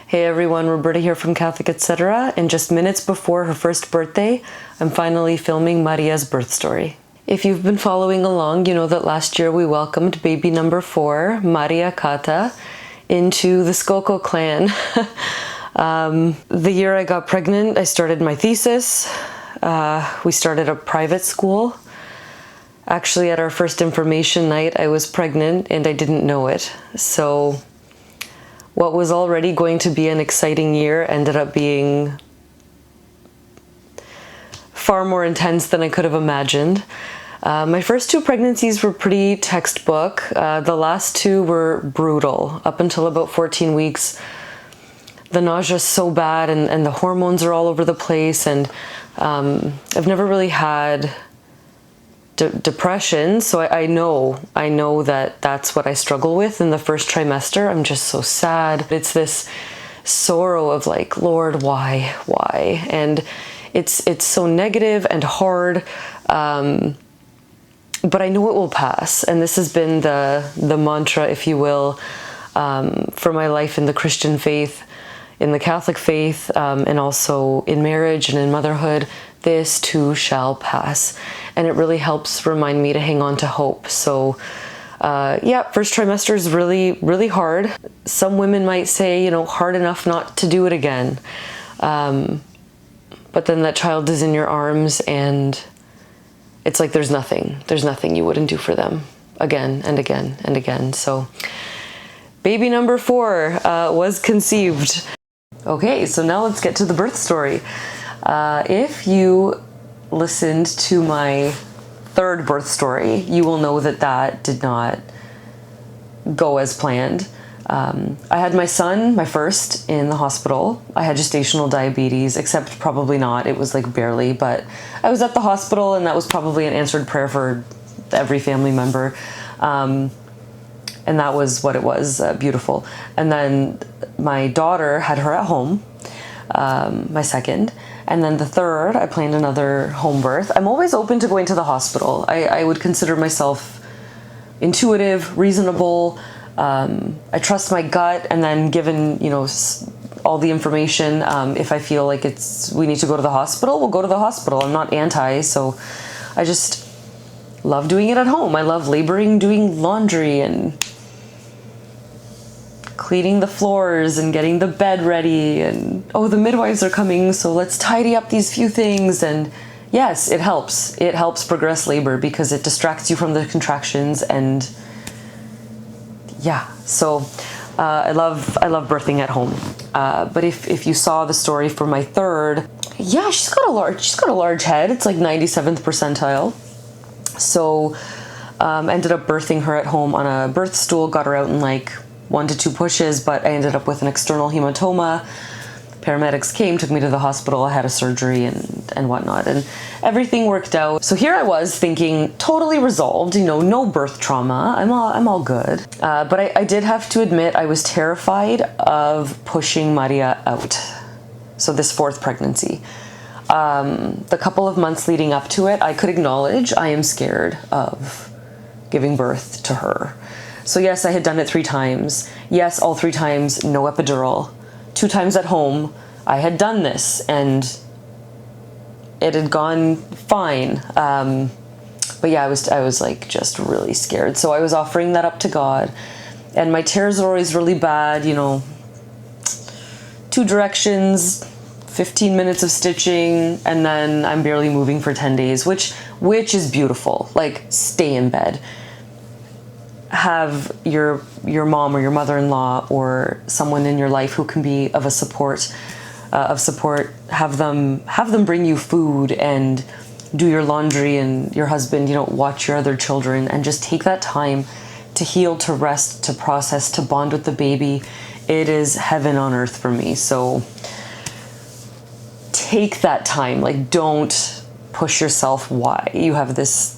Hey everyone, Roberta here from Catholic Etc. And just minutes before her first birthday, I'm finally filming Maria's birth story. If you've been following along, you know that last year we welcomed baby number 4, Maria Cata, into the Skoko clan. The year I got pregnant, I started my thesis. We started a private school. Actually, at our first information night, I was pregnant and I didn't know it. So what was already going to be an exciting year ended up being far more intense than I could have imagined. My first 2 pregnancies were pretty textbook. The last 2 were brutal. Up until about 14 weeks, the nausea is so bad and the hormones are all over the place, and I've never really had depression, so I know that that's what I struggle with in the first trimester. I'm just so sad. It's this sorrow of like, Lord, why? And it's so negative and hard, but I know it will pass. And this has been the mantra, if you will, for my life in the Christian faith, in the Catholic faith, and also in marriage and in motherhood. This too shall pass. And it really helps remind me to hang on to hope. So yeah, first trimester is really, really hard. Some women might say, you know, hard enough not to do it again. But then that child is in your arms and it's like there's nothing you wouldn't do for them again and again and again. So baby number 4 was conceived. Okay, so now let's get to the birth story. If you listened to my 3rd birth story, you will know that that did not go as planned. I had my son, my first, in the hospital. I had gestational diabetes, except probably not. It was like barely, but I was at the hospital and that was probably an answered prayer for every family member. And that was what it was, beautiful. And then my daughter had her at home, my second. And then the 3rd, I planned another home birth. I'm always open to going to the hospital. I would consider myself intuitive, reasonable. I trust my gut, and then given, you know, all the information, if I feel like we need to go to the hospital, we'll go to the hospital. I'm not anti, so I just love doing it at home. I love laboring, doing laundry and cleaning the floors and getting the bed ready, and oh, the midwives are coming, so let's tidy up these few things. And yes, it helps progress labor because it distracts you from the contractions. And yeah, so I love birthing at home. But if you saw the story for my 3rd, yeah, she's got a large head. It's like 97th percentile. So ended up birthing her at home on a birth stool, got her out in like 1 to 2 pushes, but I ended up with an external hematoma. Paramedics came, took me to the hospital. I had a surgery and whatnot, and everything worked out. So here I was thinking, totally resolved, you know, no birth trauma. I'm all good. But I did have to admit I was terrified of pushing Maria out. So this 4th pregnancy. The couple of months leading up to it, I could acknowledge I am scared of giving birth to her. So yes, I had done it 3 times. Yes, all 3 times, no epidural. 2 times at home, I had done this and it had gone fine. But yeah, I was like just really scared. So I was offering that up to God, and my tears are always really bad, you know, 2 directions, 15 minutes of stitching, and then I'm barely moving for 10 days, which is beautiful. Like, stay in bed. Have your mom or your mother-in-law or someone in your life who can be of support, have them bring you food and do your laundry, and your husband, you know, watch your other children, and just take that time to heal, to rest, to process, to bond with the baby. It is heaven on earth for me. So take that time. Like, don't push yourself. Why? You have this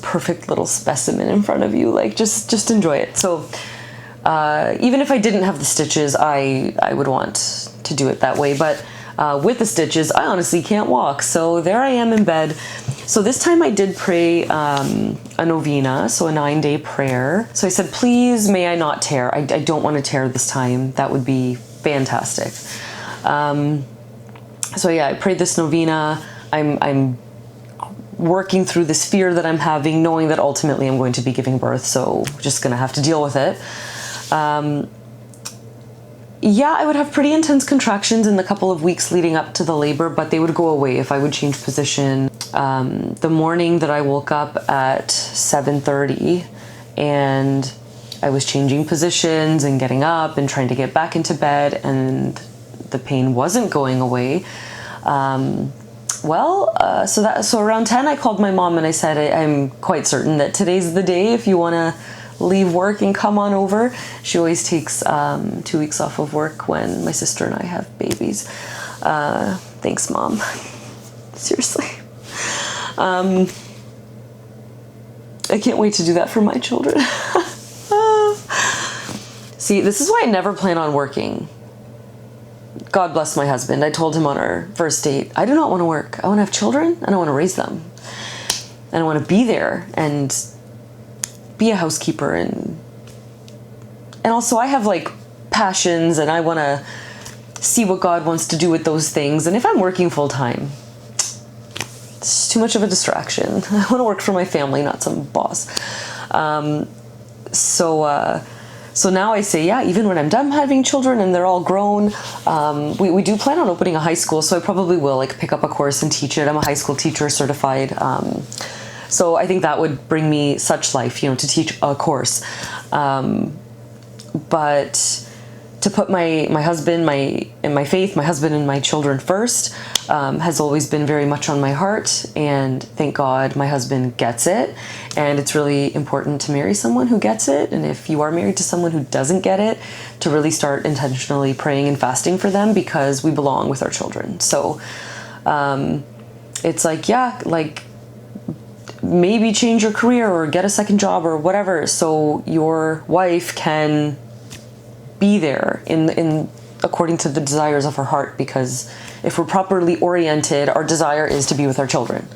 perfect little specimen in front of you. Like, just enjoy it. So even if I didn't have the stitches, I would want to do it that way. But with the stitches, I honestly can't walk. So there I am in bed. So this time I did pray a novena, so a 9-day prayer. So I said, please, may I not tear. I don't want to tear this time. That would be fantastic. So yeah, I prayed this novena. I'm working through this fear that I'm having, knowing that ultimately I'm going to be giving birth, so just gonna have to deal with it. Yeah, I would have pretty intense contractions in the couple of weeks leading up to the labor, but they would go away if I would change position. The morning that I woke up at 7:30 and I was changing positions and getting up and trying to get back into bed, and the pain wasn't going away. So around 10 I called my mom and I said, I'm quite certain that today's the day if you want to leave work and come on over. She always takes 2 weeks off of work when my sister and I have babies. Thanks, Mom. Seriously. I can't wait to do that for my children. See, this is why I never plan on working. God bless my husband. I told him on our first date, I do not want to work. I want to have children and I want to raise them. And I want to be there and be a housekeeper. And also I have like passions and I want to see what God wants to do with those things. And if I'm working full time, it's too much of a distraction. I want to work for my family, not some boss. So now I say, yeah, even when I'm done having children and they're all grown, we do plan on opening a high school. So I probably will like pick up a course and teach it. I'm a high school teacher certified. So I think that would bring me such life, to teach a course. But to put my husband, my faith, my husband and my children first, has always been very much on my heart. And thank God my husband gets it. And it's really important to marry someone who gets it. And if you are married to someone who doesn't get it, to really start intentionally praying and fasting for them, because we belong with our children. So it's like, yeah, like maybe change your career or get a second job or whatever, so your wife can be there in according to the desires of her heart, because if we're properly oriented, our desire is to be with our children.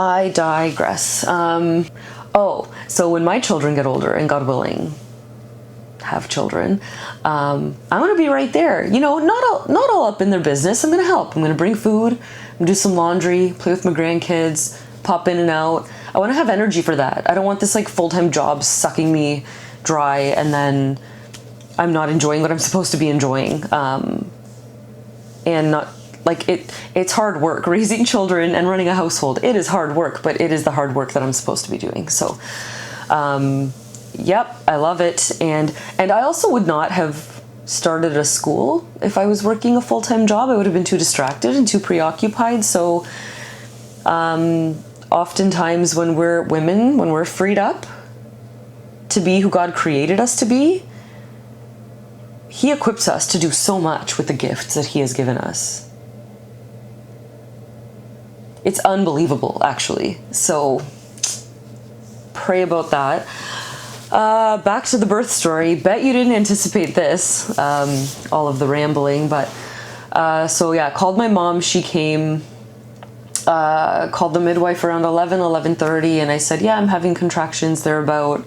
I digress. So when my children get older, and God willing, have children, I'm going to be right there. Not all up in their business. I'm going to help. I'm going to bring food, I'm gonna do some laundry, play with my grandkids, pop in and out. I want to have energy for that. I don't want this like full-time job sucking me dry and then I'm not enjoying what I'm supposed to be enjoying. And not like it's hard work raising children and running a household. It is hard work, but it is the hard work that I'm supposed to be doing. So, yep, I love it. And I also would not have started a school if I was working a full-time job. I would have been too distracted and too preoccupied. So, oftentimes when we're women, when we're freed up to be who God created us to be, He equips us to do so much with the gifts that He has given us. It's unbelievable, actually. So pray about that. Back to the birth story. Bet you didn't anticipate this, all of the rambling, but so yeah, called my mom. She came, called the midwife around 11:30, and I said, yeah, I'm having contractions. They're about,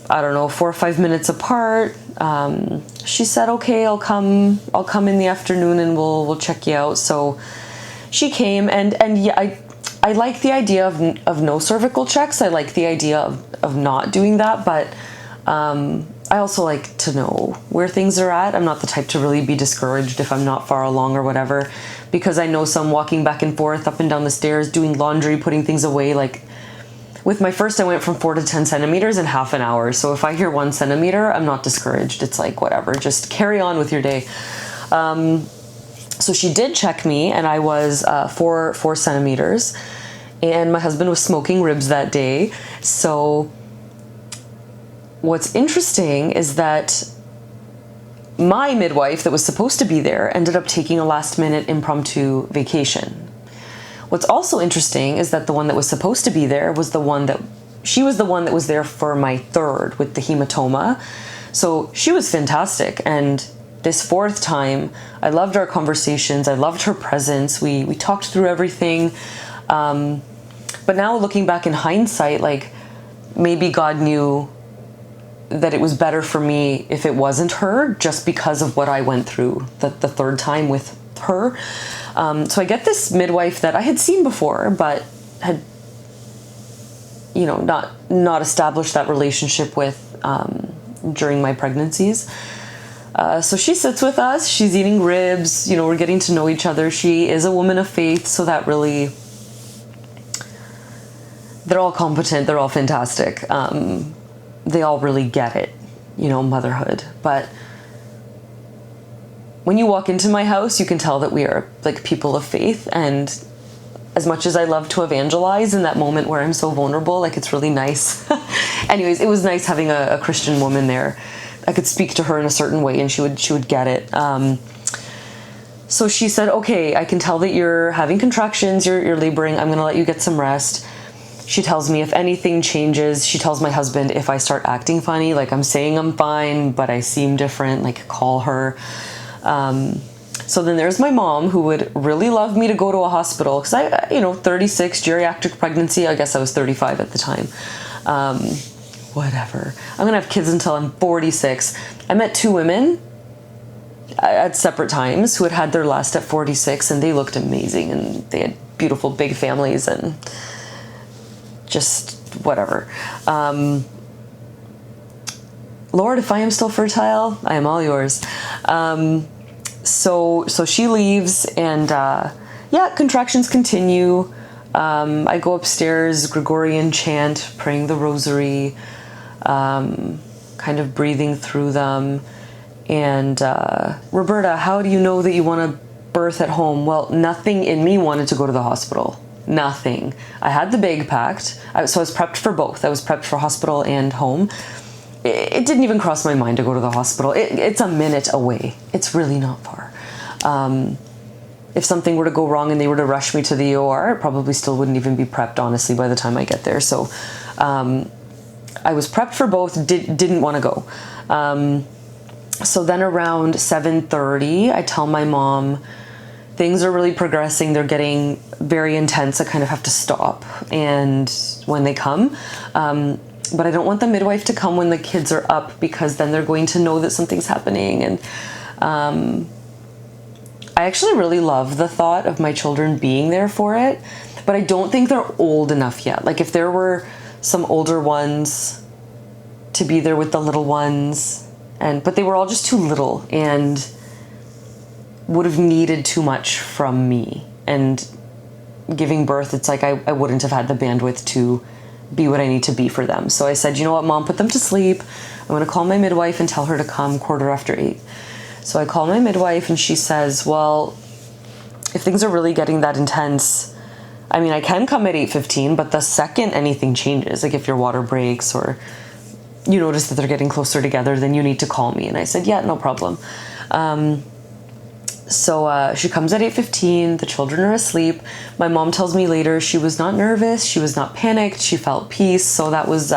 4 or 5 minutes apart. She said, okay, I'll come in the afternoon and we'll check you out. So she came, and yeah, I like the idea of no cervical checks. I like the idea of not doing that, but I also like to know where things are at. I'm not the type to really be discouraged if I'm not far along or whatever, because I know some walking back and forth up and down the stairs, doing laundry, putting things away. Like with my first, I went from 4 to 10 centimeters in half an hour. So if I hear 1 centimeter, I'm not discouraged. It's like, whatever, just carry on with your day. So she did check me, and I was 4 centimeters, and my husband was smoking ribs that day. So what's interesting is that my midwife that was supposed to be there ended up taking a last-minute impromptu vacation. What's also interesting is that the one that was supposed to be there was the one that was there for my third with the hematoma. So she was fantastic, and this fourth time, I loved our conversations. I loved her presence. We talked through everything. But now looking back in hindsight, like maybe God knew that it was better for me if it wasn't her, just because of what I went through the third time with her. So I get this midwife that I had seen before, but had, you know, not established that relationship with during my pregnancies. So she sits with us, she's eating ribs, you know, we're getting to know each other. She is a woman of faith, so that really, they're all competent, they're all fantastic. They all really get it, you know, motherhood. But when you walk into my house, you can tell that we are like people of faith. And as much as I love to evangelize in that moment where I'm so vulnerable, like it's really nice. Anyways, it was nice having a Christian woman there. I could speak to her in a certain way and she would get it. So she said, okay, I can tell that you're having contractions, you're laboring. I'm going to let you get some rest. She tells me if anything changes, she tells my husband if I start acting funny, like I'm saying I'm fine, but I seem different, like call her. So then there's my mom, who would really love me to go to a hospital because I, you know, 36, geriatric pregnancy. I guess I was 35 at the time. Whatever. I'm going to have kids until I'm 46. I met two women at separate times who had their last at 46, and they looked amazing, and they had beautiful big families and just whatever. Lord, if I am still fertile, I am all yours. So she leaves, and yeah, contractions continue. I go upstairs, Gregorian chant, praying the rosary, kind of breathing through them. And Roberta, how do you know that you want to birth at home? Well, nothing in me wanted to go to the hospital. Nothing. I had the bag packed, so I was prepped for both. I was prepped for hospital and home. It didn't even cross my mind to go to the hospital. It's a minute away. It's really not far. If something were to go wrong and they were to rush me to the OR, it probably still wouldn't even be prepped, honestly, by the time I get there. So I was prepped for both, didn't want to go. So then around 7:30, I tell my mom, things are really progressing. They're getting very intense. I kind of have to stop. And when they come, but I don't want the midwife to come when the kids are up, because then they're going to know that something's happening. And I actually really love the thought of my children being there for it, but I don't think they're old enough yet. Like if there were some older ones to be there with the little ones, but they were all just too little and would have needed too much from me. And giving birth, it's like I wouldn't have had the bandwidth to be what I need to be for them. So I said, you know what, Mom, put them to sleep. I'm going to call my midwife and tell her to come 8:15. So I call my midwife and she says, well, if things are really getting that intense, I mean, I can come at 8:15, but the second anything changes, like if your water breaks or you notice that they're getting closer together, then you need to call me. And I said, yeah, no problem. So she comes at 8:15, the children are asleep. My mom tells me later she was not nervous, she was not panicked, she felt peace, so that was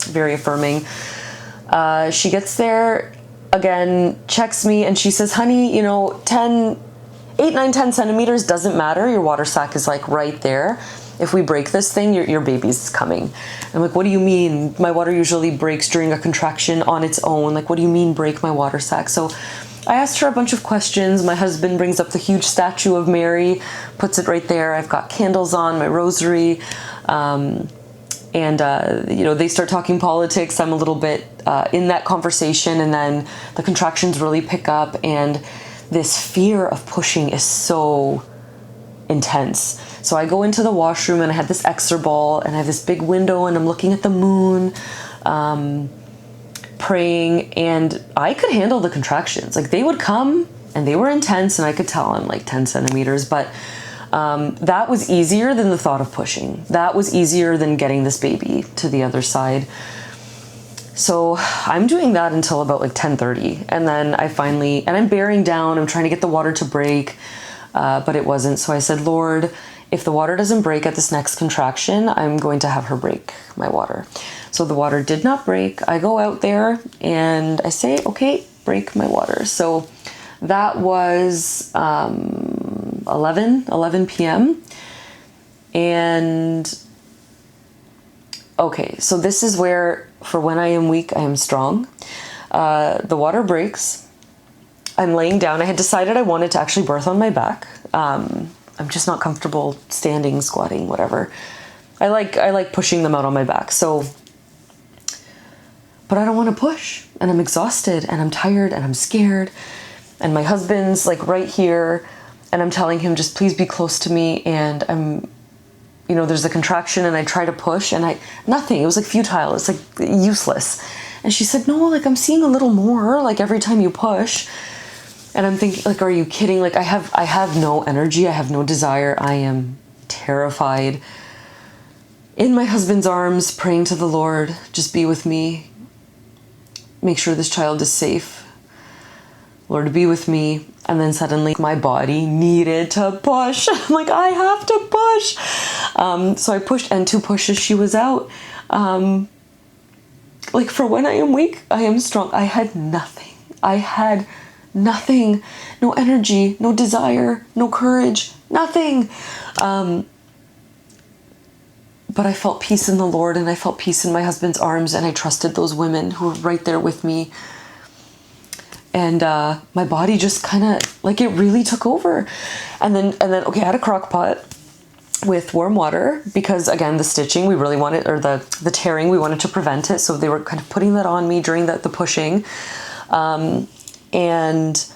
very affirming. She gets there, again, checks me, and she says, honey, you know, 8, 9, 10 centimeters doesn't matter, your water sac is like right there. If we break this thing, your baby's coming. I'm like, what do you mean? My water usually breaks during a contraction on its own. Like, what do you mean break my water sac? So I asked her a bunch of questions. My husband brings up the huge statue of Mary, puts it right there. I've got candles on, my rosary. You know, they start talking politics. I'm a little bit in that conversation, and then the contractions really pick up, and this fear of pushing is so intense. So I go into the washroom, and I had this Exer ball, and I have this big window, and I'm looking at the moon, praying, and I could handle the contractions. Like, they would come, and they were intense, and I could tell I'm like 10 centimeters, but that was easier than the thought of pushing. That was easier than getting this baby to the other side. So I'm doing that until about like 10:30, and then and I'm bearing down, I'm trying to get the water to break, but it wasn't. So I said, Lord, if the water doesn't break at this next contraction, I'm going to have her break my water. So the water did not break. I go out there and I say, okay, break my water. So that was 11 p.m. And okay, so this is where, for when I am weak, I am strong. The water breaks. I'm laying down. I had decided I wanted to actually birth on my back. I'm just not comfortable standing, squatting, whatever. I like pushing them out on my back. So, but I don't want to push, and I'm exhausted, and I'm tired, and I'm scared, and my husband's like right here, and I'm telling him, just please be close to me, and I'm, you know, there's a contraction, and I try to push, and nothing. It was like futile. It's like useless. And she said, no, like I'm seeing a little more, like every time you push. And I'm thinking, like, are you kidding? Like I have no energy. I have no desire. I am terrified. In my husband's arms, praying to the Lord, just be with me. Make sure this child is safe. Lord, be with me. And then suddenly my body needed to push. I'm like, I have to push. So I pushed, and 2 pushes, she was out. Like, for when I am weak, I am strong. I had nothing. No energy, no desire, no courage, nothing. But I felt peace in the Lord, and I felt peace in my husband's arms, and I trusted those women who were right there with me. And my body just kind of, like, it really took over. And then, okay, I had a crock pot with warm water because, again, the stitching, we really wanted, or the tearing, we wanted to prevent it. So they were kind of putting that on me during the pushing. And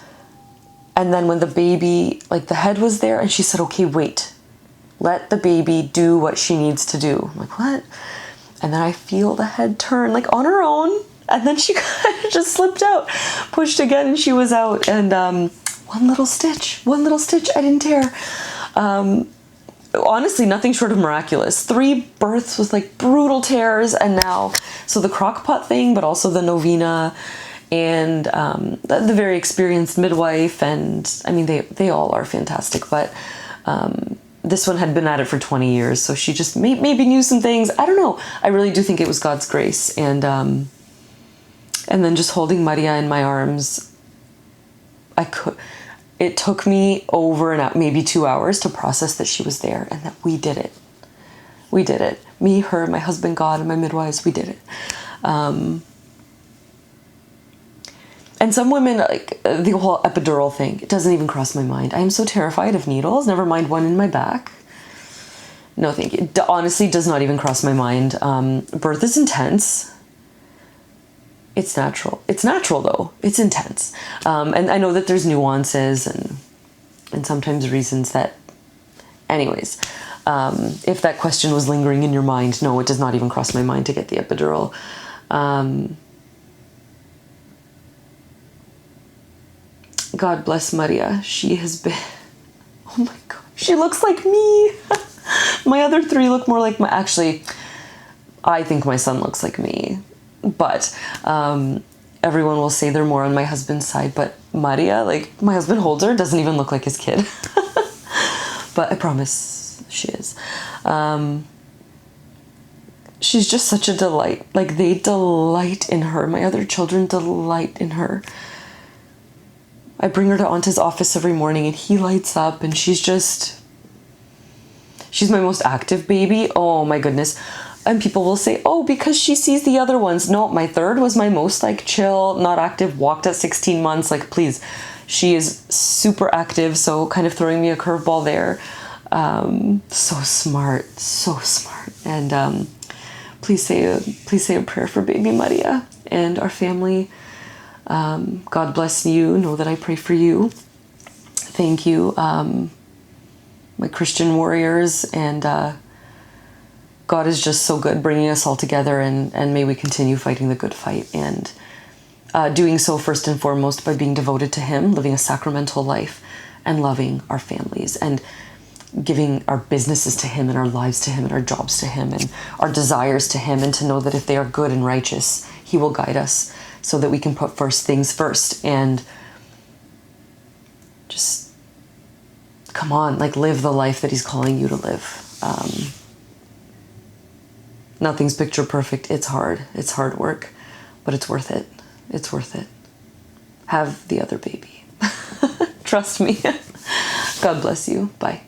then when the baby, like, the head was there, and she said, okay, wait, let the baby do what she needs to do. I'm like, what? And then I feel the head turn, like, on her own. And then she kind of just slipped out, pushed again, and she was out. And one little stitch, I didn't tear. Honestly, nothing short of miraculous. 3 births with, like, brutal tears. And now, so the crock pot thing, but also the novena, and the very experienced midwife. And I mean, they all are fantastic, but this one had been at it for 20 years. So she just maybe knew some things. I don't know. I really do think it was God's grace. And then just holding Maria in my arms, it took me over maybe 2 hours to process that she was there, and that we did it. We did it. Me, her, my husband, God, and my midwives, we did it. And some women, like, the whole epidural thing, it doesn't even cross my mind. I am so terrified of needles, never mind one in my back. No, thank you. It honestly does not even cross my mind. Birth is intense. It's natural. It's natural, though. It's intense. And I know that there's nuances and sometimes reasons that... Anyways, if that question was lingering in your mind, no, it does not even cross my mind to get the epidural. God bless Maria. She has been... Oh my God. She looks like me. My other 3 look more like Actually, I think my son looks like me. But everyone will say they're more on my husband's side. But Maria, like, my husband holds her, doesn't even look like his kid. But I promise she is. She's just such a delight. Like, they delight in her. My other children delight in her. I bring her to Aunt's office every morning, and he lights up, and she's my most active baby. Oh my goodness. And people will say, oh, because she sees the other ones. No, my 3rd was my most, like, chill, not active, walked at 16 months. Like, please, she is super active. So kind of throwing me a curveball there. So smart. And please say a prayer for baby Maria and our family. God bless you. Know that I pray for you. Thank you, my Christian warriors. And God is just so good bringing us all together. And may we continue fighting the good fight. And doing so first and foremost by being devoted to Him, living a sacramental life, and loving our families, and giving our businesses to Him, and our lives to Him, and our jobs to Him, and our desires to Him, and to know that if they are good and righteous, He will guide us so that we can put first things first. And just, come on, like, live the life that He's calling you to live. Nothing's picture perfect. It's hard. It's hard work, but it's worth it. It's worth it. have the other baby. Trust me. God bless you. Bye.